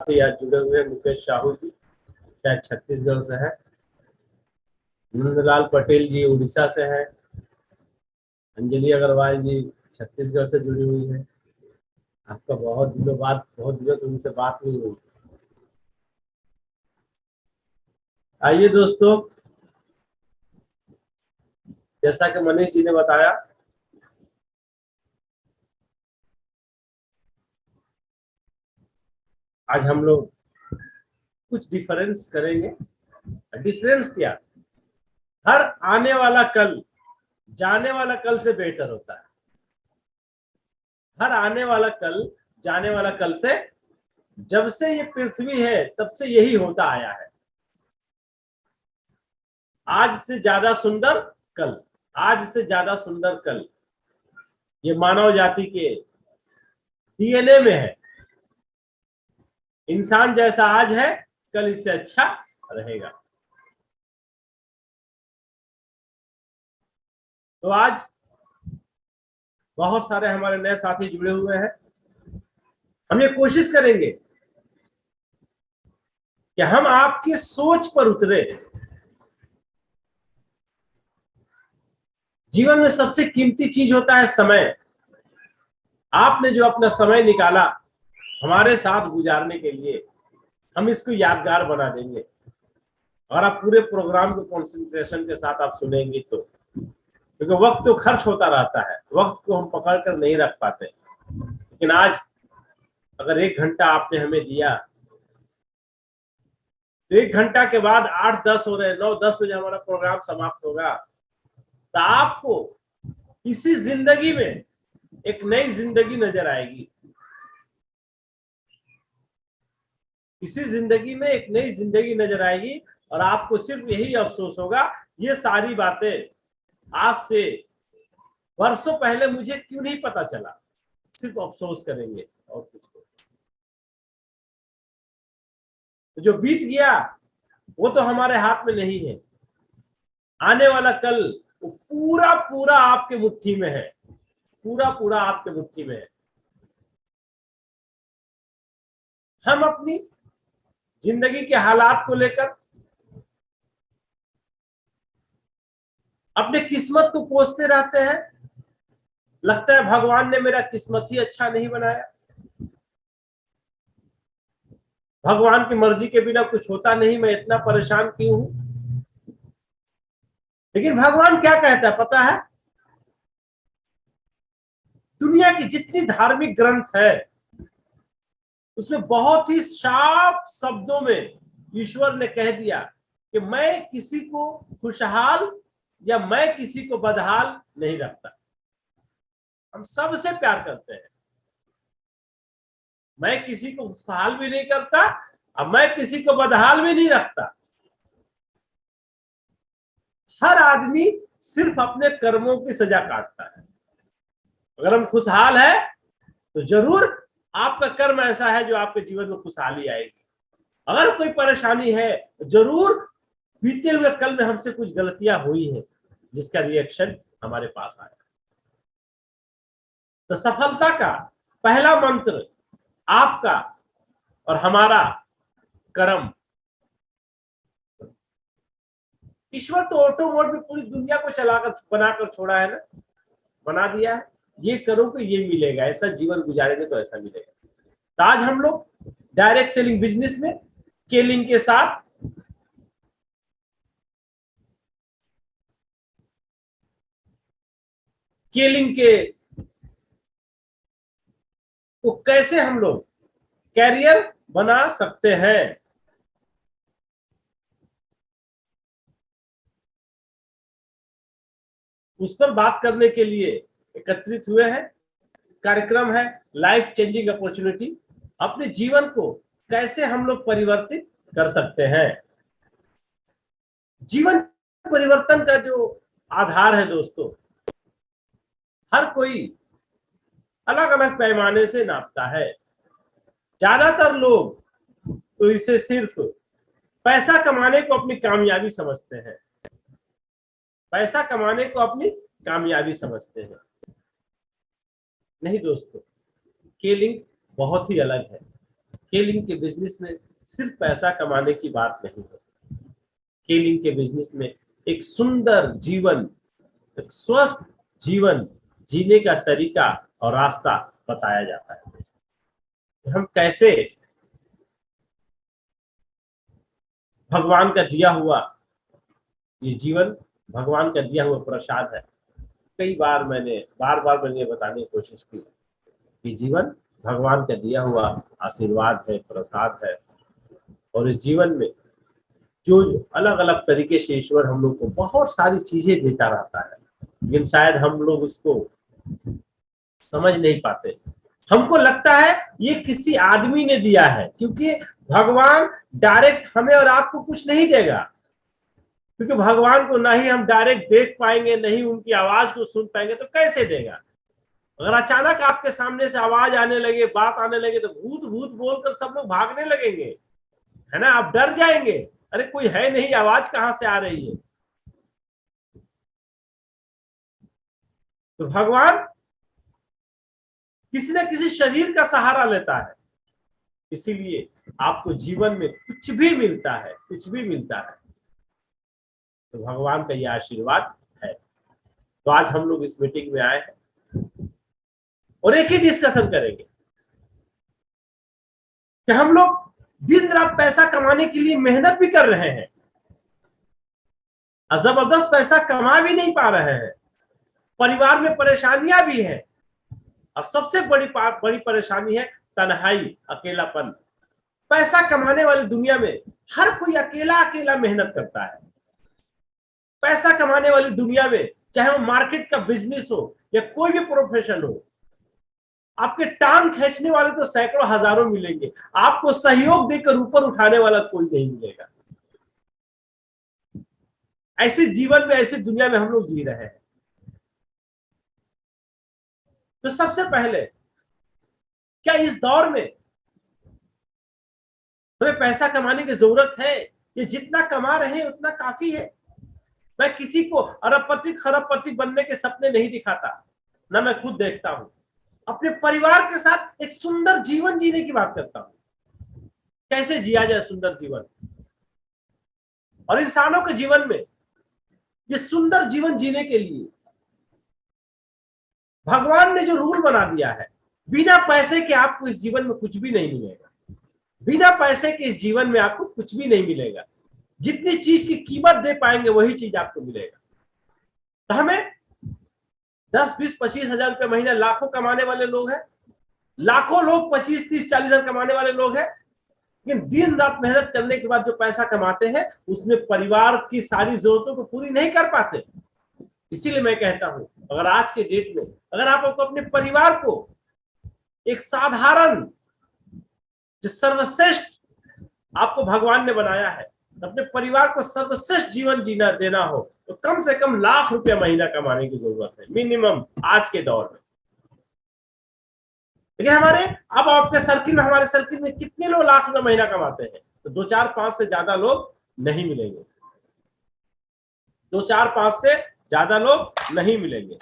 से आज जुड़े हुए मुकेश साहू जी, शायद छत्तीसगढ़ से है। नंदलाल पटेल जी उड़ीसा से है। अंजलि अग्रवाल जी छत्तीसगढ़ से जुड़ी हुई है। आपका बहुत दिनों तो उनसे बात नहीं हुई। आइए दोस्तों, जैसा कि मनीष जी ने बताया, आज हम लोग कुछ डिफरेंस करेंगे। डिफरेंस क्या? हर आने वाला कल जाने वाला कल से बेहतर होता है। हर आने वाला कल जाने वाला कल से, जब से ये पृथ्वी है तब से यही होता आया है। आज से ज्यादा सुंदर कल, आज से ज्यादा सुंदर कल, ये मानव जाति के डीएनए में है। इंसान जैसा आज है, कल इससे अच्छा रहेगा। तो आज बहुत सारे हमारे नए साथी जुड़े हुए हैं। हम ये कोशिश करेंगे कि हम आपकी सोच पर उतरे। जीवन में सबसे कीमती चीज होता है समय। आपने जो अपना समय निकाला हमारे साथ गुजारने के लिए, हम इसको यादगार बना देंगे। और आप पूरे प्रोग्राम को कंसंट्रेशन के साथ आप सुनेंगे तो, क्योंकि वक्त तो खर्च होता रहता है, वक्त को हम पकड़ कर नहीं रख पाते। लेकिन आज अगर 1 घंटा आपने हमें दिया, तो 1 घंटा के बाद 8-10 हो रहे, 9-10 बजे हमारा प्रोग्राम समाप्त होगा। तो आपको इसी जिंदगी में एक नई जिंदगी नजर आएगी। इसी जिंदगी में एक नई जिंदगी नजर आएगी और आपको सिर्फ यही अफसोस होगा, ये सारी बातें आज से वर्षों पहले मुझे क्यों नहीं पता चला। सिर्फ अफसोस करेंगे और कुछ नहीं। तो जो बीत गया वो तो हमारे हाथ में नहीं है। आने वाला कल वो पूरा पूरा आपके मुट्ठी में है, पूरा पूरा आपके मुट्ठी में है। हम अपनी जिंदगी के हालात को लेकर अपने किस्मत को कोसते रहते हैं। लगता है भगवान ने मेरा किस्मत ही अच्छा नहीं बनाया, भगवान की मर्जी के बिना कुछ होता नहीं, मैं इतना परेशान क्यों हूं। लेकिन भगवान क्या कहता है पता है? दुनिया की जितनी धार्मिक ग्रंथ है उसमें बहुत ही साफ शब्दों में ईश्वर ने कह दिया कि मैं किसी को खुशहाल या मैं किसी को बदहाल नहीं रखता। हम सबसे प्यार करते हैं। मैं किसी को खुशहाल भी नहीं करता और मैं किसी को बदहाल भी नहीं रखता। हर आदमी सिर्फ अपने कर्मों की सजा काटता है। अगर हम खुशहाल है तो जरूर आपका कर्म ऐसा है जो आपके जीवन में खुशहाली आएगी। अगर कोई परेशानी है तो जरूर बीते हुए कल में हमसे कुछ गलतियां हुई हैं जिसका रिएक्शन हमारे पास आया। तो सफलता का पहला मंत्र आपका और हमारा कर्म। ईश्वर तो ऑटोमोट में पूरी दुनिया को चलाकर बनाकर छोड़ा है ना, बना दिया है। ये करो तो ये मिलेगा, ऐसा जीवन गुजारेंगे तो ऐसा मिलेगा। तो आज हम लोग डायरेक्ट सेलिंग बिजनेस में स्केलिंग के साथ स्केलिंग के को कैसे हम लोग कैरियर बना सकते हैं, उस पर बात करने के लिए एकत्रित हुए हैं। कार्यक्रम है लाइफ चेंजिंग अपॉर्चुनिटी। अपने जीवन को कैसे हम लोग परिवर्तित कर सकते हैं। जीवन परिवर्तन का जो आधार है दोस्तों, हर कोई अलग अलग पैमाने से नापता है। ज्यादातर लोग तो इसे सिर्फ पैसा कमाने को अपनी कामयाबी समझते हैं, पैसा कमाने को अपनी कामयाबी समझते हैं। नहीं दोस्तों, स्केलिंग बहुत ही अलग है। केलिंग के बिजनेस में सिर्फ पैसा कमाने की बात नहीं है। केलिंग के बिजनेस में एक सुंदर जीवन, एक स्वस्थ जीवन जीने का तरीका और रास्ता बताया जाता है। हम कैसे भगवान का दिया हुआ ये जीवन, भगवान का दिया हुआ प्रसाद है। कई बार मैंने बार मैंने बताने की कोशिश की कि जीवन भगवान का दिया हुआ आशीर्वाद है, प्रसाद है, और इस जीवन में जो अलग अलग तरीके से ईश्वर हम लोग को बहुत सारी चीजें देता रहता है, लेकिन शायद हम लोग उसको समझ नहीं पाते। हमको लगता है ये किसी आदमी ने दिया है, क्योंकि भगवान डायरेक्ट हमें और आपको कुछ नहीं देगा, क्योंकि भगवान को ना ही हम डायरेक्ट देख पाएंगे, नहीं उनकी आवाज को सुन पाएंगे, तो कैसे देगा। अगर अचानक आपके सामने से आवाज आने लगे, बात आने लगे, तो भूत भूत बोलकर सब लोग भागने लगेंगे, है ना। आप डर जाएंगे, अरे कोई है नहीं, आवाज कहां से आ रही है। तो भगवान किसी न किसी शरीर का सहारा लेता है, इसीलिए आपको जीवन में कुछ भी मिलता है, कुछ भी मिलता है तो भगवान का यह आशीर्वाद है। तो आज हम लोग इस मीटिंग में आए हैं और एक ही डिस्कशन करेंगे कि हम लोग दिन रात पैसा कमाने के लिए मेहनत भी कर रहे हैं और जबरदस्त पैसा कमा भी नहीं पा रहे हैं, परिवार में परेशानियां भी हैं, और सबसे बड़ी परेशानी है तन्हाई, अकेलापन। पैसा कमाने वाली दुनिया में हर कोई अकेला अकेला मेहनत करता है। पैसा कमाने वाली दुनिया में चाहे वो मार्केट का बिजनेस हो या कोई भी प्रोफेशन हो, आपके टांग खींचने वाले तो सैकड़ों हजारों मिलेंगे, आपको सहयोग देकर ऊपर उठाने वाला कोई नहीं मिलेगा। ऐसे जीवन में, ऐसी दुनिया में हम लोग जी रहे हैं। तो सबसे पहले, क्या इस दौर में हमें पैसा कमाने की जरूरत है? ये जितना कमा रहे हैं उतना काफी है। मैं किसी को अरबपति खरबपति बनने के सपने नहीं दिखाता, ना मैं खुद देखता हूं। अपने परिवार के साथ एक सुंदर जीवन जीने की बात करता हूं। कैसे जिया जाए सुंदर जीवन, और इंसानों के जीवन में ये सुंदर जीवन जीने के लिए भगवान ने जो रूल बना दिया है, बिना पैसे के आपको इस जीवन में कुछ भी नहीं मिलेगा। बिना पैसे के इस जीवन में आपको कुछ भी नहीं मिलेगा। जितनी चीज की कीमत दे पाएंगे वही चीज आपको मिलेगा। तो हमें 10, 20, 25 हजार रुपये महीना लाखों कमाने वाले लोग हैं, लाखों लोग 25, 30, 40 हजार कमाने वाले लोग हैं, लेकिन दिन रात मेहनत करने के बाद जो पैसा कमाते हैं उसमें परिवार की सारी जरूरतों को पूरी नहीं कर पाते। इसीलिए मैं कहता हूं, अगर आज के डेट में अगर आप अपने परिवार को एक साधारण, जो सर्वश्रेष्ठ आपको भगवान ने बनाया है, अपने परिवार को सर्वश्रेष्ठ जीवन जीना देना हो, तो कम से कम लाख रुपया महीना कमाने की जरूरत है, मिनिमम आज के दौर में। लेकिन अब आपके सर्किल में, हमारे सर्किल में कितने लोग लाख रुपया महीना कमाते हैं? तो 2, 4, 5 से ज्यादा लोग नहीं मिलेंगे। 2, 4, 5 से ज्यादा लोग नहीं मिलेंगे।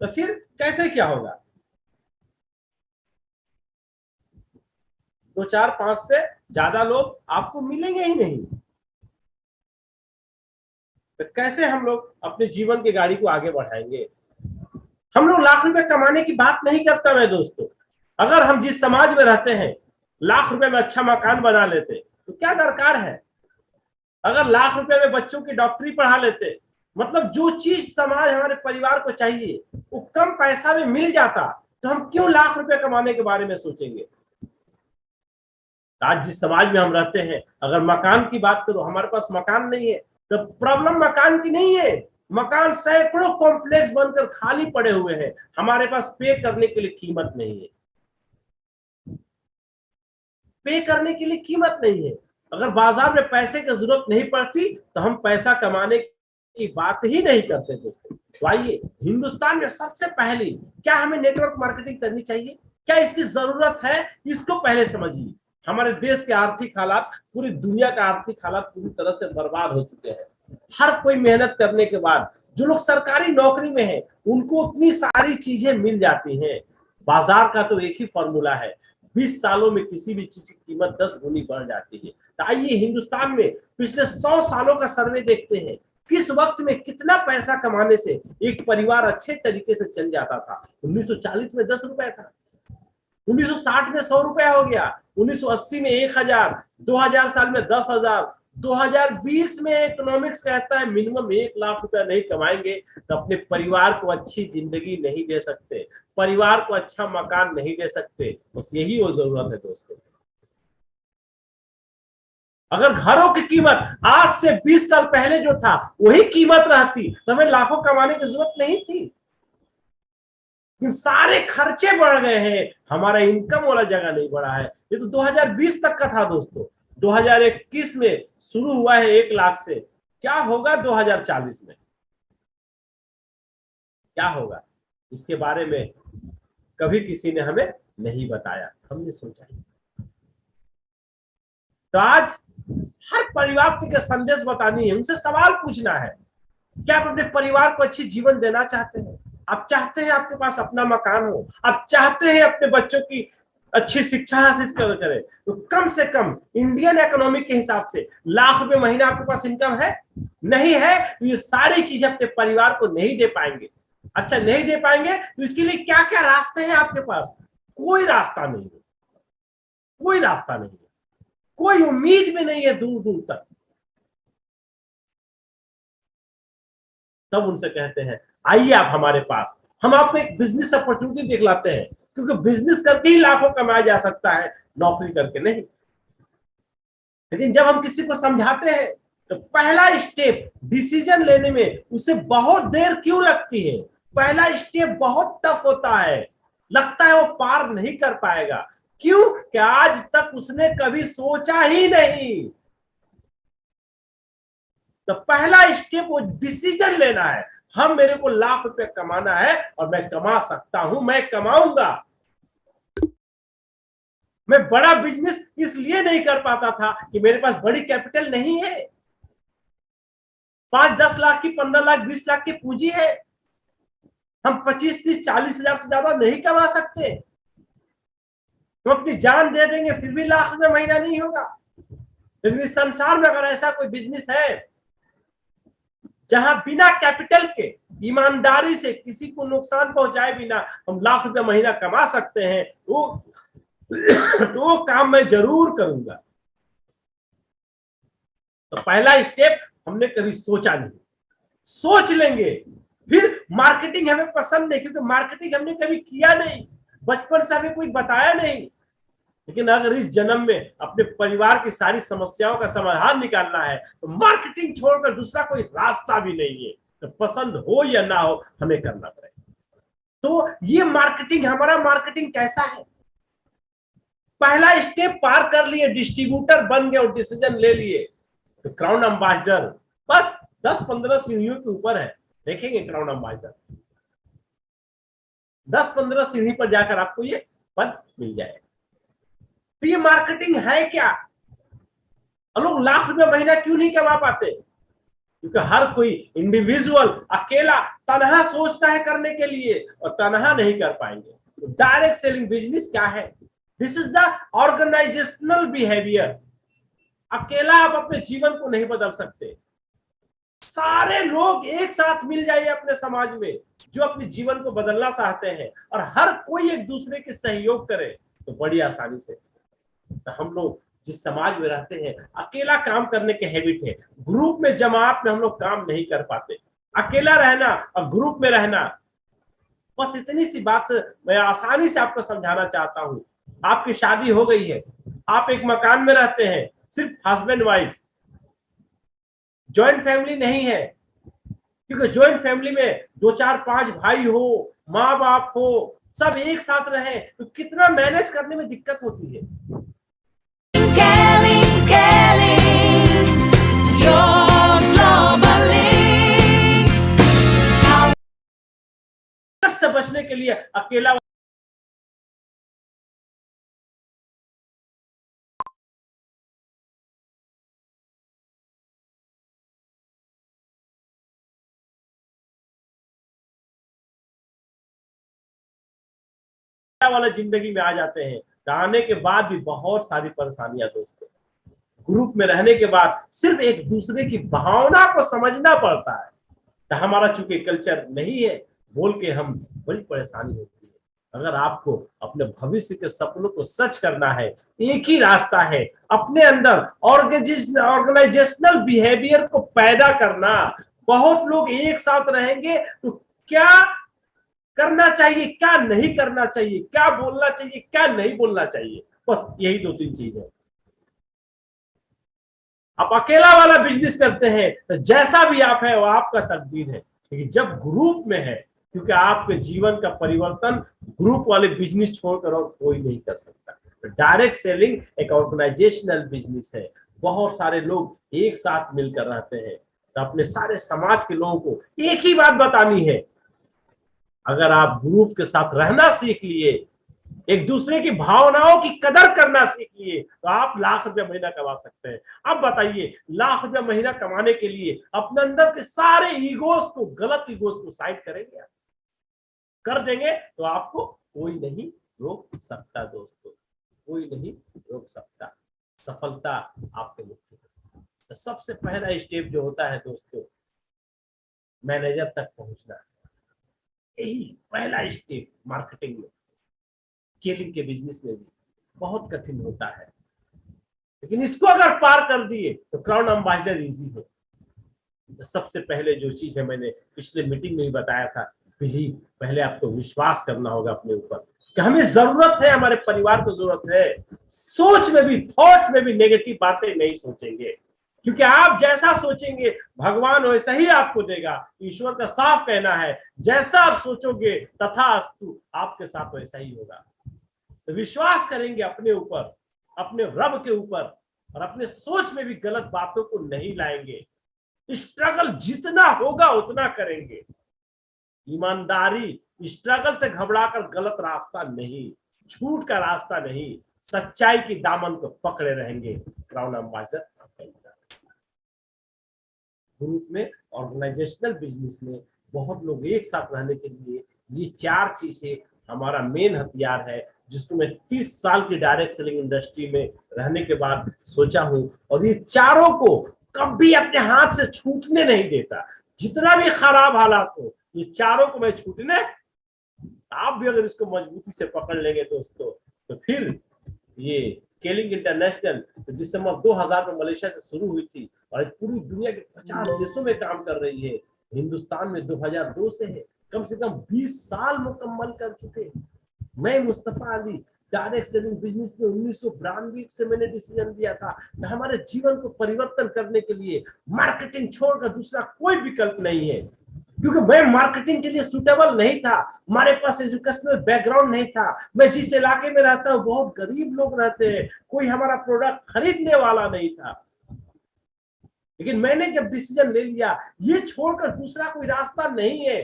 तो फिर कैसे क्या होगा? 2, 4, 5 से ज्यादा लोग आपको मिलेंगे ही नहीं। तो कैसे हम लोग अपने जीवन की गाड़ी को आगे बढ़ाएंगे? हम लोग लाख रुपए कमाने की बात नहीं करता मैं दोस्तों। अगर हम जिस समाज में रहते हैं लाख रुपए में अच्छा मकान बना लेते तो क्या दरकार है? अगर लाख रुपए में बच्चों की डॉक्टरी पढ़ा लेते, मतलब जो चीज समाज हमारे परिवार को चाहिए वो कम पैसा में मिल जाता, तो हम क्यों लाख रुपए कमाने के बारे में सोचेंगे? आज जिस समाज में हम रहते हैं, अगर मकान की बात करो, हमारे पास मकान नहीं है, तो प्रॉब्लम मकान की नहीं है। मकान सैकड़ों कॉम्प्लेक्स बनकर खाली पड़े हुए हैं, हमारे पास पे करने के लिए कीमत नहीं है। पे करने के लिए कीमत नहीं है। अगर बाजार में पैसे की जरूरत नहीं पड़ती तो हम पैसा कमाने की बात ही नहीं करते दोस्तों। तो आइए, हिंदुस्तान में सबसे पहले क्या हमें नेटवर्क मार्केटिंग करनी चाहिए? क्या इसकी जरूरत है? इसको पहले समझिए। हमारे देश के आर्थिक हालात, पूरी दुनिया का आर्थिक हालात पूरी तरह से बर्बाद हो चुके हैं। हर कोई मेहनत करने के बाद, जो लोग सरकारी नौकरी में हैं, उनको उतनी सारी चीजें मिल जाती हैं। बाजार का तो एक ही फॉर्मूला है, 20 सालों में किसी भी चीज की कीमत 10 गुनी बढ़ जाती है। तो आइए हिंदुस्तान में पिछले 100 सालों का सर्वे देखते हैं, किस वक्त में कितना पैसा कमाने से एक परिवार अच्छे तरीके से चल जाता था। 1940 में 10 रुपए था, 1960 में 100 रुपया हो गया, 1980 में 1000, 2000 साल में 10,000, 2020 में इकोनॉमिक्स कहता है मिनिमम 1 लाख रुपया नहीं कमाएंगे तो अपने परिवार को अच्छी जिंदगी नहीं दे सकते, परिवार को अच्छा मकान नहीं दे सकते। बस यही वो जरूरत है दोस्तों। अगर घरों की कीमत आज से 20 साल पहले जो था वही कीमत रहती तो हमें लाखों कमाने की जरूरत नहीं थी। सारे खर्चे बढ़ गए हैं, हमारा इनकम वाला जगह नहीं बढ़ा है। ये तो 2020 तक का था दोस्तों, 2021 में शुरू हुआ है 1 लाख से। क्या होगा 2040 में, क्या होगा, इसके बारे में कभी किसी ने हमें नहीं बताया, हमने सोचा। तो आज हर परिवार को संदेश बतानी है, उनसे सवाल पूछना है, क्या आप अपने परिवार को अच्छी जीवन देना चाहते हैं? आप चाहते हैं आपके पास अपना मकान हो, आप चाहते हैं अपने बच्चों की अच्छी शिक्षा हासिल करें, तो कम से कम इंडियन इकोनॉमिक के हिसाब से ₹1,00,000 महीना आपके पास इनकम है? नहीं है तो ये सारी चीजें अपने परिवार को नहीं दे पाएंगे। अच्छा नहीं दे पाएंगे तो इसके लिए क्या क्या रास्ते हैं आपके पास? कोई रास्ता नहीं है, कोई रास्ता नहीं है, कोई उम्मीद भी नहीं है दूर दूर तक। तब उनसे कहते हैं आइए आप हमारे पास, हम आपको एक बिजनेस अपॉर्चुनिटी दिखलाते हैं, क्योंकि बिजनेस करके ही लाखों कमाया जा सकता है, नौकरी करके नहीं। लेकिन जब हम किसी को समझाते हैं तो पहला स्टेप डिसीजन लेने में उसे बहुत देर क्यों लगती है, पहला स्टेप बहुत टफ होता है, लगता है वो पार नहीं कर पाएगा। क्यों? कि आज तक उसने कभी सोचा ही नहीं। तो पहला स्टेप वो डिसीजन लेना है, हम मेरे को ₹1,00,000 कमाना है और मैं कमा सकता हूं, मैं कमाऊंगा। मैं बड़ा बिजनेस इसलिए नहीं कर पाता था कि मेरे पास बड़ी कैपिटल नहीं है, 5-10 लाख की, 15 लाख 20 लाख की पूंजी है, हम 25, 30, 40 हजार से ज्यादा नहीं कमा सकते। हम अपनी जान दे देंगे फिर भी ₹1,00,000 महीना नहीं होगा। लेकिन इस संसार में अगर ऐसा कोई बिजनेस है जहां बिना कैपिटल के ईमानदारी से किसी को नुकसान पहुंचाए बिना हम ₹1,00,000 महीना कमा सकते हैं, तो वो काम मैं जरूर करूंगा। तो पहला स्टेप हमने कभी सोचा नहीं, सोच लेंगे। फिर मार्केटिंग हमें पसंद नहीं, क्योंकि मार्केटिंग हमने कभी किया नहीं, बचपन से हमें कोई बताया नहीं। लेकिन अगर इस जन्म में अपने परिवार की सारी समस्याओं का समाधान निकालना है तो मार्केटिंग छोड़कर दूसरा कोई रास्ता भी नहीं है। तो पसंद हो या ना हो हमें करना पड़ेगा। तो ये मार्केटिंग, हमारा मार्केटिंग कैसा है? पहला स्टेप पार कर लिए, डिस्ट्रीब्यूटर बन गए और डिसीजन ले लिए, तो क्राउन एम्बेसडर बस 10-15 सीढ़ियों के ऊपर है। देखेंगे क्राउन एम्बेसडर 10-15 सीढ़ी पर जाकर आपको ये पद मिल जाएगा। तो ये मार्केटिंग है क्या? लोग ₹1,00,000 महीना क्यों नहीं कमा पाते? क्योंकि हर कोई इंडिविजुअल अकेला तनहा सोचता है करने के लिए और तनहा नहीं कर पाएंगे। तो डायरेक्ट सेलिंग बिजनेस क्या है? This is the organisational behaviour. अकेला आप अपने जीवन को नहीं बदल सकते, सारे लोग एक साथ मिल जाइए अपने समाज में जो अपने जीवन को बदलना चाहते हैं और हर कोई एक दूसरे के सहयोग करे तो बड़ी आसानी से। तो हम लोग जिस समाज में रहते हैं अकेला काम करने के हैबिट है, ग्रुप में जमात में हम लोग काम नहीं कर पाते। अकेला रहना और ग्रुप में रहना, बस इतनी सी बात से मैं आसानी से आपको समझाना चाहता हूं। आपकी शादी हो गई है, आप एक मकान में रहते हैं, सिर्फ हस्बैंड वाइफ, जॉइंट फैमिली नहीं है। क्योंकि जॉइंट फैमिली में 2-4-5 भाई हो, माँ बाप हो, सब एक साथ रहे तो कितना मैनेज करने में दिक्कत होती है। से बचने के लिए अकेला वाला जिंदगी में आ जाते हैं। आने के बाद भी बहुत सारी परेशानियां दोस्तों। ग्रुप में रहने के बाद सिर्फ एक दूसरे की भावना को समझना पड़ता है। तो हमारा चूंकि कल्चर नहीं है बोल के हम बड़ी परेशानी होती है। अगर आपको अपने भविष्य के सपनों को सच करना है, एक ही रास्ता है, अपने अंदर ऑर्गेनाइजेशनल बिहेवियर को पैदा करना। बहुत लोग एक साथ रहेंगे तो क्या करना चाहिए, क्या नहीं करना चाहिए, क्या बोलना चाहिए, क्या नहीं बोलना चाहिए, बस यही 2-3 चीज है। आप अकेला वाला बिजनेस करते हैं तो जैसा भी आप है वो आपका तकदीर है, लेकिन जब ग्रुप में है, क्योंकि आपके जीवन का परिवर्तन ग्रुप वाले बिजनेस छोड़कर और कोई नहीं कर सकता। तो डायरेक्ट सेलिंग एक ऑर्गेनाइजेशनल बिजनेस है। बहुत सारे लोग एक साथ मिलकर रहते हैं। तो अपने सारे समाज के लोगों को एक ही बात बतानी है, अगर आप ग्रुप के साथ रहना सीख लिए, एक दूसरे की भावनाओं की कदर करना सीख लिए, तो आप लाख रुपया महीना कमा सकते हैं। अब बताइए, लाख रुपया महीना कमाने के लिए अपने अंदर के सारे ईगोस को, गलत ईगोस को साइड करेंगे, कर देंगे तो आपको कोई नहीं रोक सकता दोस्तों, कोई नहीं रोक सकता। सफलता आपके मुट्ठी में। तो सबसे पहला स्टेप जो होता है दोस्तों, मैनेजर तक पहुंचना, यही पहला स्टेप मार्केटिंग में, स्केलिंग के बिजनेस में भी बहुत कठिन होता है, लेकिन इसको अगर पार कर दिए तो क्राउन एम्बेसडर इजी है। तो सबसे पहले जो चीज है, मैंने पिछले मीटिंग में ही बताया था, पहले आपको विश्वास करना होगा अपने ऊपर कि हमें जरूरत है, हमारे परिवार को जरूरत है। सोच में भी, थॉट्स में भी नेगेटिव बातें नहीं सोचेंगे, क्योंकि आप जैसा सोचेंगे भगवान वैसा ही आपको देगा। ईश्वर का साफ कहना है, जैसा आप सोचोगे तथास्तु आपके साथ वैसा ही होगा। तो विश्वास करेंगे अपने ऊपर, अपने रब के ऊपर, और अपने सोच में भी गलत बातों को नहीं लाएंगे। स्ट्रगल जितना होगा उतना करेंगे, ईमानदारी, स्ट्रगल से घबराकर गलत रास्ता नहीं, झूठ का रास्ता नहीं, सच्चाई की दामन को पकड़े रहेंगे। क्राउन एम्बेसडर ग्रुप में, ऑर्गेनाइजेशनल बिजनेस में बहुत लोग एक साथ रहने के लिए ये 4 चीजें हमारा मेन हथियार है, जिसको मैं 30 साल की डायरेक्ट सेलिंग इंडस्ट्री में रहने के बाद सोचा हूं, और ये चारों को कभी अपने हाथ से छूटने नहीं देता। जितना भी खराब हालात हो, ये चारों को मैं छूटने, आप भी अगर इसको मजबूती से पकड़ लेंगे दोस्तों, तो फिर ये स्केलिंग इंटरनेशनल दिसंबर 2000 में मलेशिया से शुरू हुई थी और पूरी दुनिया के 50 देशों में काम कर रही है। हिंदुस्तान में 2002 से है, कम से कम 20 साल मुकम्मल कर चुके। मैं Mustafa Ali direct selling business में 1992 से मैंने डिसीजन लिया था कि हमारे जीवन को परिवर्तन करने के लिए मार्केटिंग छोड़कर दूसरा कोई विकल्प नहीं है, क्योंकि मैं मार्केटिंग के लिए सुटेबल नहीं था, हमारे पास एजुकेशनल बैकग्राउंड नहीं था। मैं जिस इलाके में रहता हूँ बहुत गरीब लोग रहते हैं, कोई हमारा प्रोडक्ट खरीदने वाला नहीं था। लेकिन मैंने जब डिसीजन ले लिया, ये छोड़कर दूसरा कोई रास्ता नहीं है,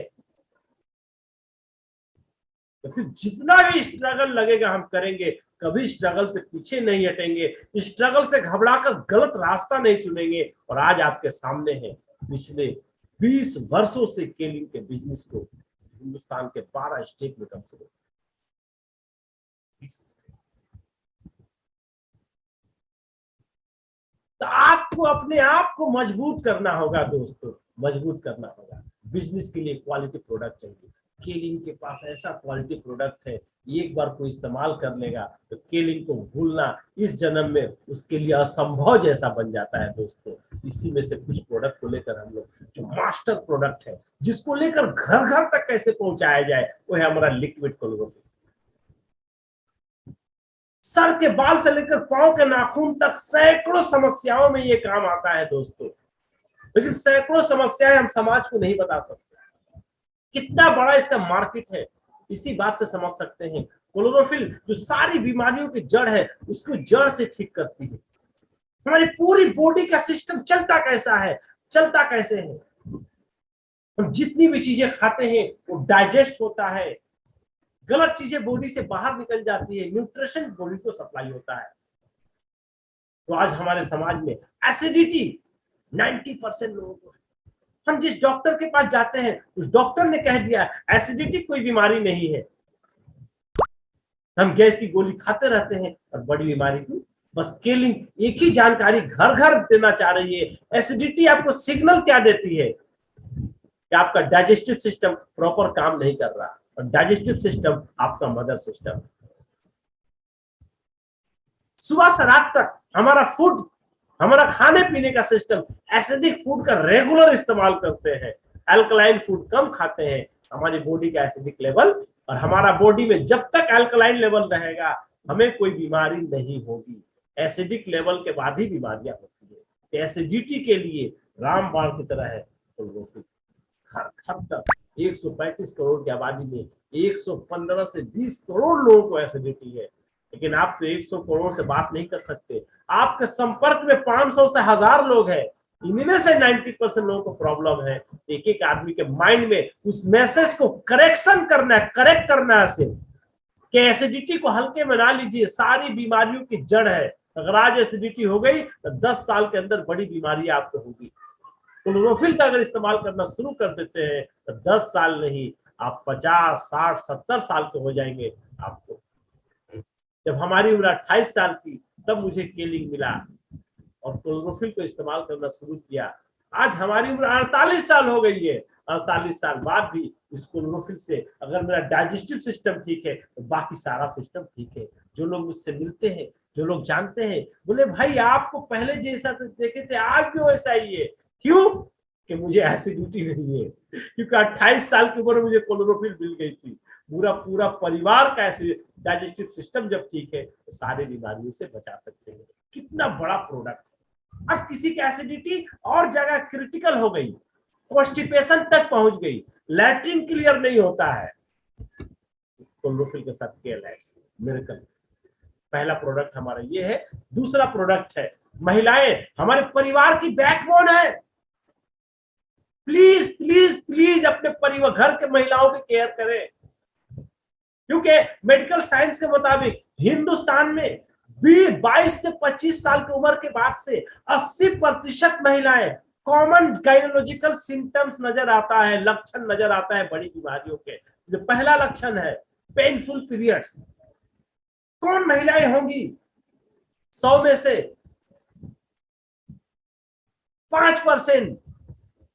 तो फिर जितना भी स्ट्रगल लगेगा हम करेंगे, कभी स्ट्रगल से पीछे नहीं हटेंगे, स्ट्रगल से घबराकर गलत रास्ता नहीं चुनेंगे। और आज आपके सामने है पिछले 20 वर्षों से स्केलिंग के बिजनेस को हिंदुस्तान के 12 स्टेट में कम से कम 20 स्टेट। तो आपको अपने आप को मजबूत करना होगा दोस्तों, मजबूत करना होगा। बिजनेस के लिए क्वालिटी प्रोडक्ट चाहिए। केलिंग के पास ऐसा क्वालिटी प्रोडक्ट है, एक बार कोई इस्तेमाल कर लेगा तो केलिंग को भूलना इस जन्म में उसके लिए असंभव जैसा बन जाता है दोस्तों। इसी में से कुछ प्रोडक्ट को लेकर हम लोग, जो मास्टर प्रोडक्ट है, जिसको लेकर घर घर तक कैसे पहुंचाया जाए, वो है हमारा लिक्विड क्लोरोफिल। सर के बाल से लेकर पांव के नाखून तक सैकड़ों समस्याओं में ये काम आता है दोस्तों, लेकिन सैकड़ों समस्याएं हम समाज को नहीं बता सकते। कितना बड़ा इसका मार्केट है, इसी बात से समझ सकते हैं। क्लोरोफिल जो सारी बीमारियों की जड़ है, उसको जड़ से ठीक करती है। हमारी पूरी बॉडी का सिस्टम चलता कैसा है, चलता कैसे है, हम जितनी भी चीजें खाते हैं वो डाइजेस्ट होता है, गलत चीजें बॉडी से बाहर निकल जाती है, न्यूट्रिशन बॉडी को सप्लाई होता है। तो आज हमारे समाज में एसिडिटी 90% लोगों को, हम जिस डॉक्टर के पास जाते हैं उस डॉक्टर ने कह दिया एसिडिटी कोई बीमारी नहीं है, हम गैस की गोली खाते रहते हैं और बड़ी बीमारी की बस केलिंग एक ही जानकारी घर घर देना चाह रही है। एसिडिटी आपको सिग्नल क्या देती है कि आपका डाइजेस्टिव सिस्टम प्रॉपर काम नहीं कर रहा, और डाइजेस्टिव सिस्टम आपका मदर सिस्टम। सुबह से रात तक हमारा फूड, हमारा खाने पीने का सिस्टम एसिडिक फूड का रेगुलर इस्तेमाल करते हैं, अल्कलाइन फूड कम खाते हैं, हमारी बॉडी का एसिडिक लेवल, और हमारा बॉडी में जब तक अल्कलाइन लेवल रहेगा हमें कोई बीमारी नहीं होगी। एसिडिक लेवल के बाद ही बीमारियां होती है। एसिडिटी के लिए रामबाण की तरह है कोलोरोफिल। हर घर तक 135 करोड़ की आबादी में 115 से 20 करोड़ लोगों को एसिडिटी है, लेकिन आप तो 100 करोड़ से बात नहीं कर सकते। आपके संपर्क में 500 से 1000 लोग हैं, इनमें से 90% लोगों को प्रॉब्लम है। एक एक आदमी के माइंड में उस मैसेज को करेक्शन करना है, करेक्ट करना है सिर्फ कि एसिडिटी को हल्के में ना लीजिए, सारी बीमारियों की जड़ है। अगर आज एसिडिटी हो गई तो 10 साल के अंदर बड़ी बीमारी आपको होगी। क्लोरोफिल का अगर इस्तेमाल करना शुरू कर देते हैं तो 10 साल नहीं, आप 50, 60, 70 साल के हो जाएंगे। आपको जब हमारी उम्र 28 साल की तब मुझे केलिंग मिला और क्लोरोफिल को इस्तेमाल करना शुरू किया। आज हमारी उम्र 48 साल हो गई है। 48 साल बाद भी इस क्लोरोफिल से अगर मेरा डाइजेस्टिव सिस्टम ठीक है तो बाकी सारा सिस्टम ठीक है। जो लोग मुझसे मिलते हैं, जो लोग जानते हैं, बोले भाई आपको पहले जैसा देखे थे आज भी वैसा ही है। क्यों? कि मुझे एसिडिटी नहीं है, क्योंकि 28 साल की उम्र मुझे क्लोरोफिल मिल गई थी। पूरा पूरा परिवार का डाइजेस्टिव सिस्टम जब ठीक है तो सारी बीमारियों से बचा सकते हैं। कितना बड़ा प्रोडक्ट है। अब किसी की एसिडिटी और जगह क्रिटिकल हो गई, कॉन्स्टिपेशन तक पहुंच गई, लैट्रिन क्लियर नहीं होता है, क्लोरोफिल के साथ केएलएक्स मिरेकल। पहला प्रोडक्ट हमारा ये है। दूसरा प्रोडक्ट है महिलाएं, हमारे परिवार की बैकबोन है। प्लीज प्लीज प्लीज अपने परिवार, घर के महिलाओं की केयर करें, क्योंकि मेडिकल साइंस के मुताबिक हिंदुस्तान में 22 से 25 साल की उम्र के बाद से 80% महिलाएं कॉमन गाइनोलॉजिकल सिम्टम्स नजर आता है, लक्षण नजर आता है बड़ी बीमारियों के। जो पहला लक्षण है पेनफुल पीरियड्स। कौन महिलाएं होंगी 100 में से 5%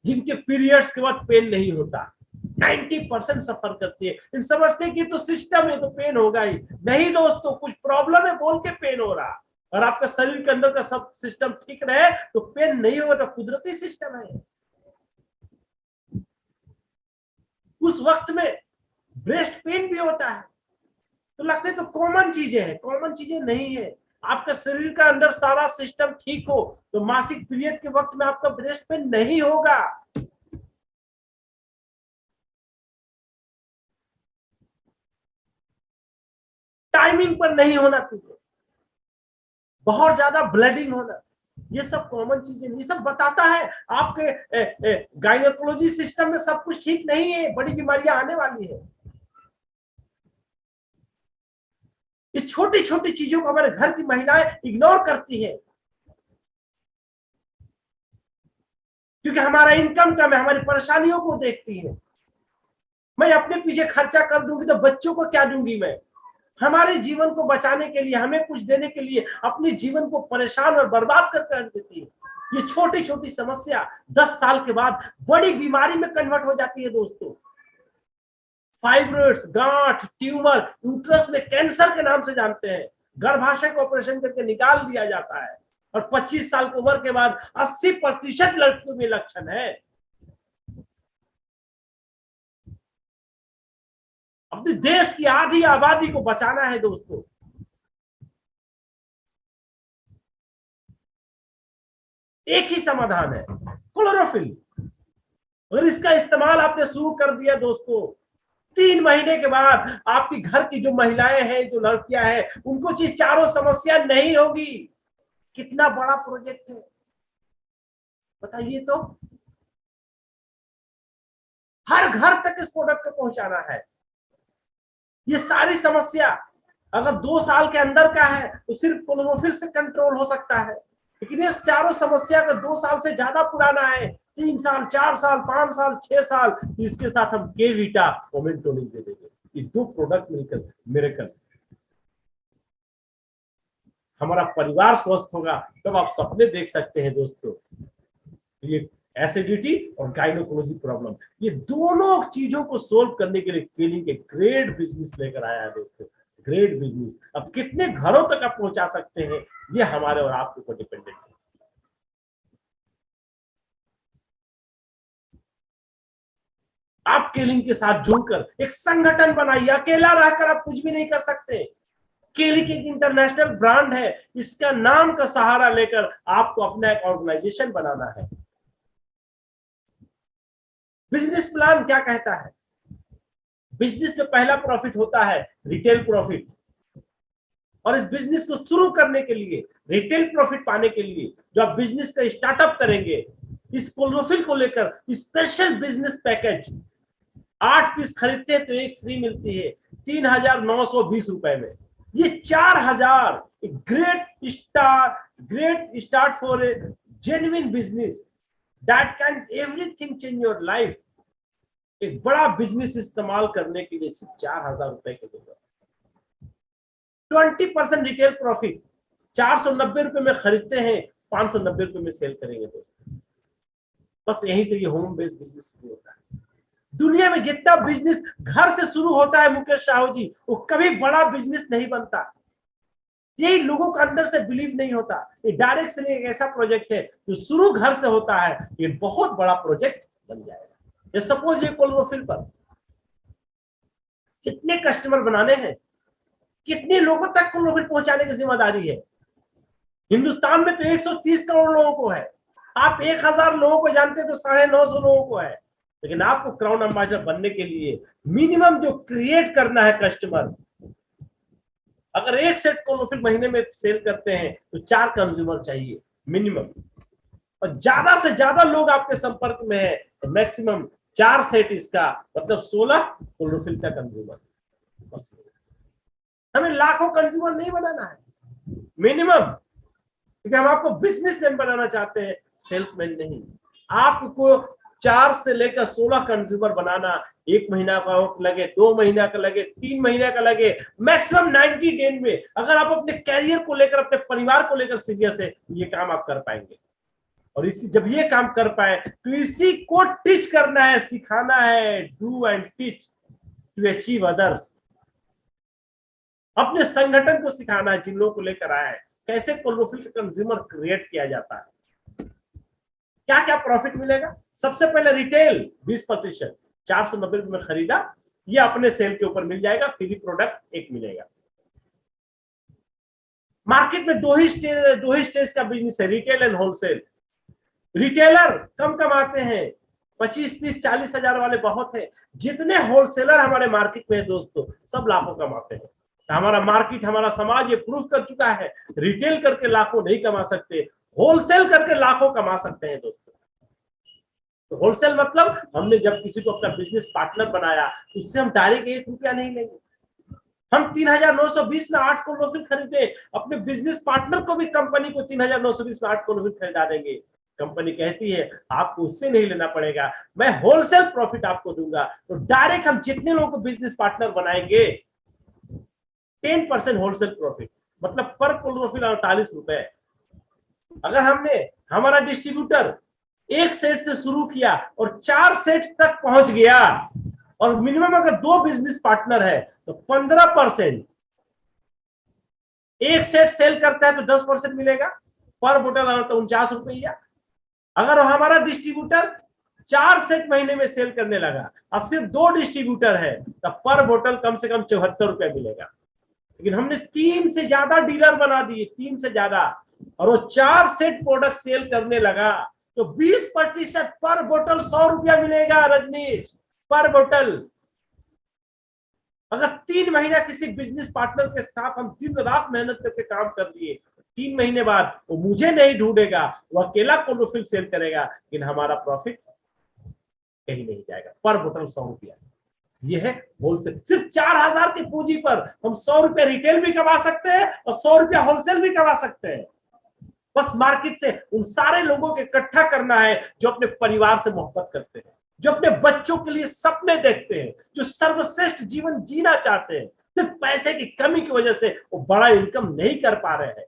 जिनके पीरियड्स के बाद पेन नहीं होता? 90% सफर करती है। इन समझते कि तो सिस्टम है तो पेन होगा ही नहीं दोस्तों, कुछ प्रॉब्लम है बोल के पेन हो रहा। और आपका शरीर के अंदर का सब सिस्टम ठीक रहे तो पेन नहीं होगा, तो कुदरती सिस्टम है। उस वक्त में ब्रेस्ट पेन भी होता है तो लगते तो कॉमन चीजें हैं, कॉमन चीजें नहीं है। आपका शरीर का अंदर सारा सिस्टम ठीक हो तो मासिक पीरियड के वक्त में आपका ब्रेस्ट पेन नहीं होगा। टाइमिंग पर नहीं होना पीरियड, बहुत ज्यादा ब्लडिंग होना, ये सब कॉमन चीजें, ये सब बताता है आपके गायनेकोलॉजी सिस्टम में सब कुछ ठीक नहीं है, बड़ी बीमारियां आने वाली है। इस छोटी छोटी चीजों को हमारे घर की महिलाएं इग्नोर करती हैं, क्योंकि हमारा इनकम कम है, हमारी परेशानियों को देखती है। मैं अपने पीछे खर्चा कर दूंगी तो बच्चों को क्या दूंगी मैं? हमारे जीवन को बचाने के लिए, हमें कुछ देने के लिए अपने जीवन को परेशान और बर्बाद करके रख देती है। ये छोटी छोटी समस्या 10 साल के बाद बड़ी बीमारी में कन्वर्ट हो जाती है दोस्तों। फाइब्रोइड्स, गांठ, ट्यूमर, यूट्रस में कैंसर के नाम से जानते हैं, गर्भाशय को ऑपरेशन करके निकाल दिया जाता है। और 25 साल की उम्र के बाद 80% लड़कियों में लक्षण है। अपने देश की आधी आबादी को बचाना है दोस्तों। एक ही समाधान है, क्लोरोफिल। और इसका इस्तेमाल आपने शुरू कर दिया दोस्तों, 3 महीने के बाद आपकी घर की जो महिलाएं हैं, जो लड़कियां हैं, उनको ये चारों समस्या नहीं होगी। कितना बड़ा प्रोजेक्ट है बताइए तो। हर घर तक इस प्रोडक्ट को पहुंचाना है। ये सारी समस्या अगर 2 साल के अंदर का है तो सिर्फ क्लोरोफिल से कंट्रोल हो सकता है, लेकिन ये चारों समस्या अगर 2 साल से ज्यादा पुराना है, 3 साल, 4 साल, 5 साल, 6 साल, इसके साथ हम के वीटा मोमेंटोनिक दे देंगे। ये 2 प्रोडक्ट मिलकर मिरेकल। हमारा परिवार स्वस्थ होगा, तब आप सपने देख सकते हैं दोस्तों। ये एसिडिटी और गाइनोकोलॉजी प्रॉब्लम, ये दोनों चीजों को सोल्व करने के लिए केलिंग एक ग्रेट बिजनेस लेकर आया है दोस्तों, ग्रेट बिजनेस। अब कितने घरों तक आप पहुंचा सकते हैं, ये हमारे और आपके ऊपर डिपेंडेंट है। आप केलिंग के साथ जुड़कर एक संगठन बनाइए, अकेला रहकर आप कुछ भी नहीं कर सकते। केलिंग एक इंटरनेशनल ब्रांड है, इसका नाम का सहारा लेकर आपको अपना एक ऑर्गेनाइजेशन बनाना है। बिजनेस प्लान क्या कहता है? बिजनेस में पहला प्रॉफिट होता है रिटेल प्रॉफिट, और इस बिजनेस को शुरू करने के लिए, रिटेल प्रॉफिट पाने के लिए जो आप बिजनेस का स्टार्टअप करेंगे, इस क्लोरोफिल को लेकर स्पेशल बिजनेस पैकेज, 8 पीस खरीदते हैं तो एक फ्री मिलती है 3,920 रुपए में। ये 4,000 great start for a genuine business that can everything change your life. एक बड़ा बिजनेस इस्तेमाल करने के लिए सिर्फ 4,000 रुपए की जरूरत। 20% रिटेल प्रॉफिट, 490 रुपए में खरीदते हैं, 590 रुपए में सेल करेंगे दोस्तों। बस यहीं से ये होम बेस्ड बिजनेस शुरू होता है। दुनिया में जितना बिजनेस घर से शुरू होता है मुकेश साहू जी, वो कभी बड़ा बिजनेस नहीं बनता। यही लोगों के अंदर से बिलीव नहीं होता। ये डायरेक्ट से एक ऐसा प्रोजेक्ट है जो शुरू घर से होता है, ये बहुत बड़ा प्रोजेक्ट बन जाएगा। ये सपोज ये क्लोरोफिल पर कितने कस्टमर बनाने हैं, कितने लोगों तक क्लोरोफिल पहुंचाने की जिम्मेदारी है। हिंदुस्तान में तो 130 करोड़ लोगों को है, आप 1,000 लोगों को जानते हैं तो 950 लोगों को है। लेकिन आपको क्राउन एम्बेसडर बनने के लिए मिनिमम जो क्रिएट करना है कस्टमर, अगर एक सेट क्लोरोफिल महीने में सेल करते हैं तो 4 कंज्यूमर चाहिए मिनिमम, और ज्यादा से ज्यादा लोग आपके संपर्क में है तो मैक्सिमम 4 सेट, इसका मतलब 16 क्लोरोफिल का कंज्यूमर। बस हमें लाखों कंज्यूमर नहीं बनाना है, मिनिमम, क्योंकि हम आपको बिजनेसमैन बनाना चाहते हैं, सेल्समैन नहीं। आपको 4 से लेकर 16 कंज्यूमर बनाना, 1 महीना का लगे, 2 महीना का लगे, 3 महीने का लगे, मैक्सिमम 90 डेज में अगर आप अपने कैरियर को लेकर, अपने परिवार को लेकर सीरियस है, ये काम आप कर पाएंगे। और इसी जब ये काम कर पाए तो इसी को टीच करना है, सिखाना है, do and teach to achieve others. अपने संगठन को सिखाना है, जिन लोगों को लेकर आया है, कैसे क्लोरोफिल कंज्यूमर क्रिएट किया जाता है, क्या क्या प्रॉफिट मिलेगा। सबसे पहले रिटेल 20%, 490 रुपए में खरीदा, ये अपने सेल के ऊपर मिल जाएगा, फ्री प्रोडक्ट एक मिलेगा। मार्केट में दो ही स्टेज का बिजनेस है, रिटेल एंड होलसेल। रिटेलर कम कमाते हैं, 25, 30, 40 हजार वाले बहुत है। जितने होलसेलर हमारे मार्केट में है दोस्तों, सब लाखों कमाते हैं। हमारा मार्केट, हमारा समाज ये प्रूफ कर चुका है, रिटेल करके लाखों नहीं कमा सकते, होलसेल करके लाखों कमा सकते हैं दोस्तों। तो होलसेल मतलब हमने जब किसी को अपना बिजनेस पार्टनर बनाया तो उससे हम डायरेक्ट 1 रुपया नहीं लेंगे। हम 3,920 में 8 क्लोरोफिल खरीदे, अपने बिजनेस पार्टनर को भी, कंपनी को 3,920 में 8 क्लोरोफिल खरीदा देंगे। कंपनी कहती है आपको उससे नहीं लेना पड़ेगा, मैं होलसेल प्रॉफिट आपको दूंगा। तो डायरेक्ट हम जितने लोगों को बिजनेस पार्टनर बनाएंगे, 10% होलसेल प्रॉफिट, मतलब पर क्लोरोफिल 48 रुपए। अगर हमने, हमारा डिस्ट्रीब्यूटर 1 सेट से शुरू किया और 4 सेट तक पहुंच गया, और मिनिमम अगर 2 बिजनेस पार्टनर है तो 15%, 1 सेट सेल करता है तो 10% मिलेगा, पर बोतल अगर तो 49 रुपया। अगर हमारा डिस्ट्रीब्यूटर 4 सेट महीने में सेल करने लगा और सिर्फ 2 डिस्ट्रीब्यूटर है तो पर बोतल कम से कम 74 रुपया मिलेगा। लेकिन हमने 3 से ज्यादा डीलर बना दिए, 3 से ज्यादा, और वो 4 सेट प्रोडक्ट सेल करने लगा तो 20% पर बोतल 100 रुपया मिलेगा रजनीश, पर बोतल। अगर 3 महीना किसी बिजनेस पार्टनर के साथ हम दिन रात मेहनत करके काम कर लिए, 3 महीने बाद वो मुझे नहीं ढूंढेगा, वो अकेला क्लोरोफिल सेल करेगा, लेकिन हमारा प्रॉफिट कहीं नहीं जाएगा, पर बोतल 100 रुपया। ये है होलसेल। सिर्फ 4,000 की पूंजी पर हम 100 रुपया रिटेल भी कमा सकते हैं और 100 रुपया होलसेल भी कमा सकते हैं। बस मार्केट से उन सारे लोगों को इकट्ठा करना है जो अपने परिवार से मोहब्बत करते हैं, जो अपने बच्चों के लिए सपने देखते हैं, जो सर्वश्रेष्ठ जीवन जीना चाहते हैं। सिर्फ पैसे की कमी की वजह से वो बड़ा इनकम नहीं कर पा रहे हैं।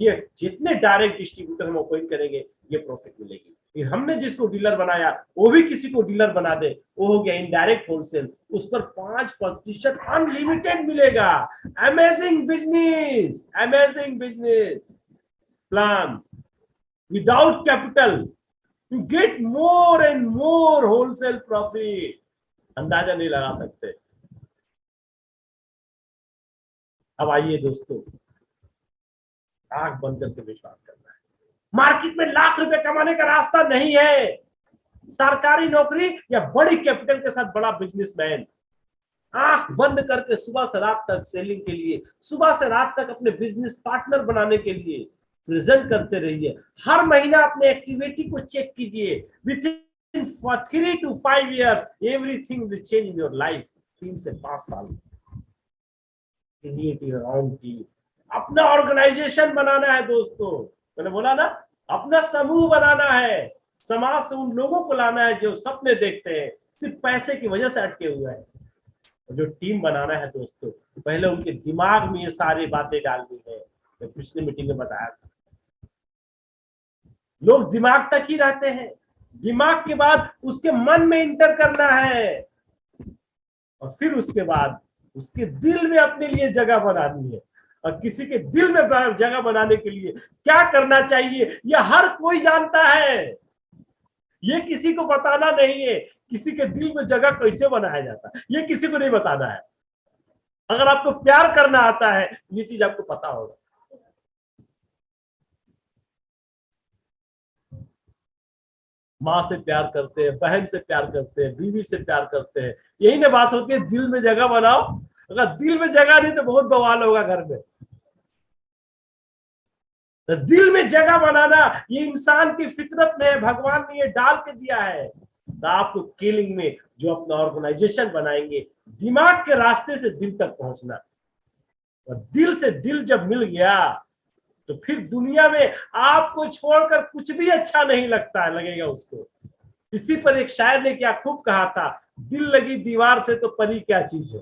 ये जितने डायरेक्ट डिस्ट्रीब्यूटर हम अपॉइंट करेंगे ये प्रॉफिट मिलेगी। फिर हमने जिसको डीलर बनाया वो भी किसी को डीलर बना दे, वो हो गया इनडायरेक्ट होलसेल, उस पर 5% अनलिमिटेड मिलेगा। Amazing business, amazing business plan. Without capital you get more and more wholesale profit, अंदाजा नहीं लगा सकते। अब आइए दोस्तों, आंख बंद करके विश्वास करना है, मार्केट में लाख रुपए कमाने का रास्ता नहीं है। सरकारी नौकरी या बड़ी कैपिटल के साथ बड़ा बिजनेसमैन, आंख बंद करके सुबह से रात तक सेलिंग के लिए, सुबह से रात तक अपने बिजनेस पार्टनर बनाने के लिए प्रेजेंट करते रहिए। हर महीना अपने एक्टिविटी को चेक कीजिए। With in 3 to 5 years everything will change in your life. 3 से 5 साल अपना ऑर्गेनाइजेशन बनाना है दोस्तों। मैंने बोला ना, अपना समूह बनाना है, समाज से उन लोगों को लाना है जो सपने देखते हैं, सिर्फ पैसे की वजह से अटके हुए हैं। जो टीम बनाना है दोस्तों, पहले उनके दिमाग में ये सारी बातें डालनी है। मैं पिछली मीटिंग में बताया था, लोग दिमाग तक ही रहते हैं, दिमाग के बाद उसके मन में इंटर करना है और फिर उसके बाद उसके दिल में अपने लिए जगह बनानी है। और किसी के दिल में जगह बनाने के लिए क्या करना चाहिए यह हर कोई जानता है, ये किसी को बताना नहीं है। किसी के दिल में जगह कैसे बनाया जाता है ये किसी को नहीं बताना है। अगर आपको प्यार करना आता है ये चीज आपको पता होगा। माँ से प्यार करते हैं, बहन से प्यार करते हैं, बीवी से प्यार करते हैं, यही ना बात होती है दिल में जगह बनाओ। अगर दिल में जगह नहीं तो बहुत बवाल होगा घर में। तो दिल में जगह बनाना ये इंसान की फितरत में है, भगवान ने ये डाल के दिया है। तो आपको किलिंग में जो अपना ऑर्गेनाइजेशन बनाएंगे, दिमाग के रास्ते से दिल तक पहुंचना, और दिल से दिल जब मिल गया तो फिर दुनिया में आपको छोड़कर कुछ भी अच्छा नहीं लगेगा उसको। इसी पर एक शायर ने क्या खूब कहा था, दिल लगी दीवार से तो परी क्या चीज है।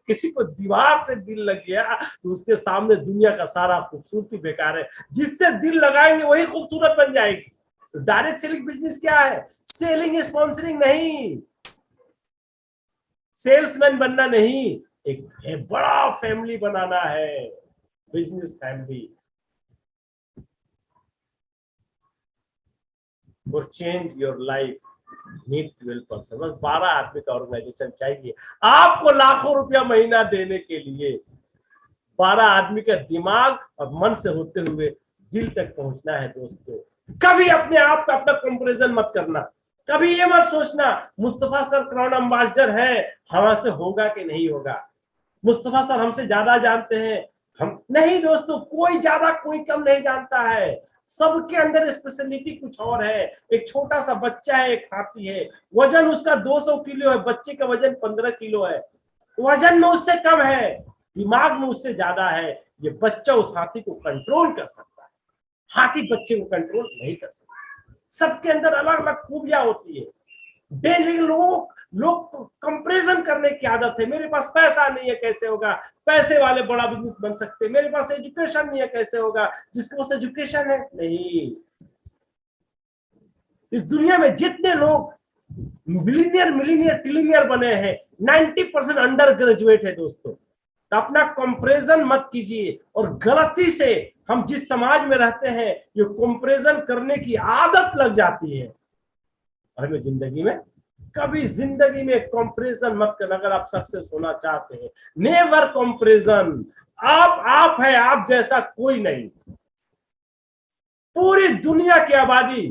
किसी को दीवार से दिल लग गया तो उसके सामने दुनिया का सारा खूबसूरती बेकार है। जिससे दिल लगाएंगे वही खूबसूरत बन जाएगी। तो डायरेक्ट सेलिंग बिजनेस क्या है? सेलिंग स्पॉन्सरिंग नहीं, सेल्समैन बनना नहीं, एक बड़ा फैमिली बनाना है, business family. For change your life need 12 person, बस 12 आदमी का ऑर्गेनाइजेशन चाहिए आपको लाखों रुपया महीना देने के लिए। 12 आदमी का दिमाग और मन से होते हुए दिल तक पहुंचना है दोस्तों। कभी अपने आप का अपना कंपैरिजन मत करना, कभी ये मत सोचना मुस्तफा सर क्राउन एम्बेसडर है, हमसे होगा कि नहीं होगा, मुस्तफा सर हमसे ज्यादा जानते हैं। हम नहीं दोस्तों, कोई ज्यादा कोई कम नहीं जानता है, सबके अंदर स्पेशलिटी कुछ और है। एक छोटा सा बच्चा है, एक हाथी है, वजन उसका 200 किलो है, बच्चे का वजन 15 किलो है। वजन में उससे कम है, दिमाग में उससे ज्यादा है। ये बच्चा उस हाथी को कंट्रोल कर सकता है, हाथी बच्चे को कंट्रोल नहीं कर सकता। सबके अंदर अलग अलग खूबियां होती है। डेली लोग कंपैरिजन करने की आदत है। मेरे पास पैसा नहीं है कैसे होगा, पैसे वाले बड़ा बिजनेस बन सकते हैं। मेरे पास एजुकेशन नहीं है कैसे होगा, जिसके पास एजुकेशन है नहीं। इस दुनिया में जितने लोग मिलीनियर ट्रिलियनियर बने हैं 90% अंडर ग्रेजुएट है दोस्तों। तो अपना कंपैरिजन मत कीजिए। और गलती से हम जिस समाज में रहते हैं ये कंपैरिजन करने की आदत लग जाती है। हमें जिंदगी में कभी जिंदगी में कंपैरिजन मत करना। अगर आप सक्सेस होना चाहते हैं, नेवर कंपैरिजन। आप है, आप जैसा कोई नहीं। पूरी दुनिया की आबादी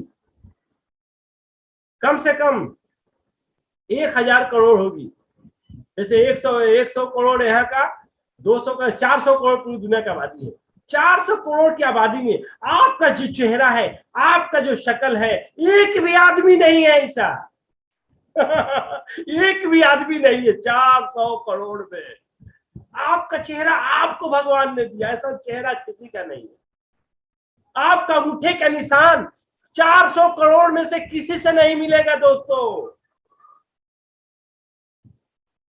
कम से कम 1000 करोड़ होगी। जैसे 100 करोड़ यहाँ का, 200 का, 400 करोड़ पूरी दुनिया की आबादी है। 400 करोड़ की आबादी में आपका जो चेहरा है, आपका जो शक्ल है, एक भी आदमी नहीं है ऐसा। एक भी आदमी नहीं है 400 करोड़ में। आपका चेहरा आपको भगवान ने दिया, ऐसा चेहरा किसी का नहीं है। आपका अंगूठे का निशान 400 करोड़ में से किसी से नहीं मिलेगा दोस्तों।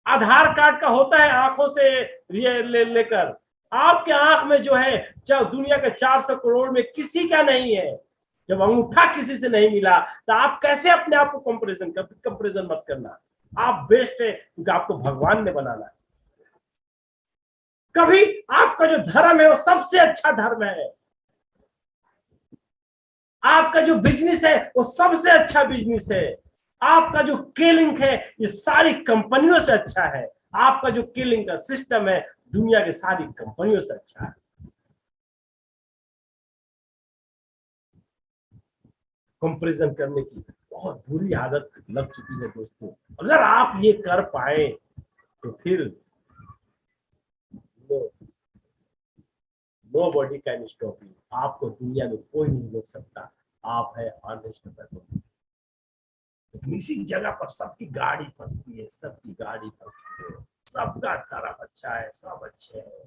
आधार कार्ड का होता है आंखों से लेकर, आपके आंख में जो है, जब दुनिया के 400 करोड़ में किसी का नहीं है, जब अंगूठा किसी से नहीं मिला, तो आप कैसे अपने आप को कंपैरिजन मत करना। आप बेस्ट है क्योंकि आपको भगवान ने बनाना है। कभी आपका जो धर्म है वो सबसे अच्छा धर्म है, आपका जो बिजनेस है वो सबसे अच्छा बिजनेस है, आपका जो केलिंग है ये सारी कंपनियों से अच्छा है, आपका जो केलिंग का सिस्टम है दुनिया के सारी कंपनियों से अच्छा है। कंपैरिजन करने की बहुत बुरी आदत लग चुकी है दोस्तों। अगर आप ये कर पाए तो फिर nobody can stop you. आपको दुनिया में कोई नहीं रोक सकता। आप है अनस्टॉपेबल। लेकिन इसी जगह पर सबकी गाड़ी फंसती है, सबकी गाड़ी फंसती है। सबका धर्म अच्छा है, सब अच्छे हैं,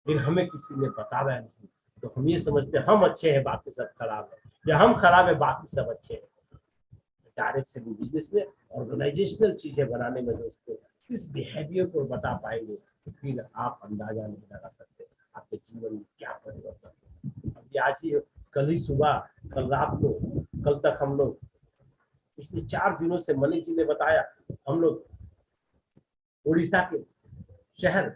फिर हमें किसी ने बताया नहीं, तो हम ये समझते हैं हम अच्छे हैं बाकी सब खराब है, या हम खराब है बाकी सब अच्छे हैं। डायरेक्ट से बिजनेस में ऑर्गेनाइजेशनल चीजें बनाने में दोस्तों इस बिहेवियर को बता पाएंगे तो फिर आप अंदाजा नहीं लगा सकते आपके जीवन में क्या परिवर्तन। अभी आज ही, कल ही सुबह, कल रात को, कल तक हम लोग, पिछले 4 दिनों से मनीष जी ने बताया, हम लोग उड़ीसा के शहर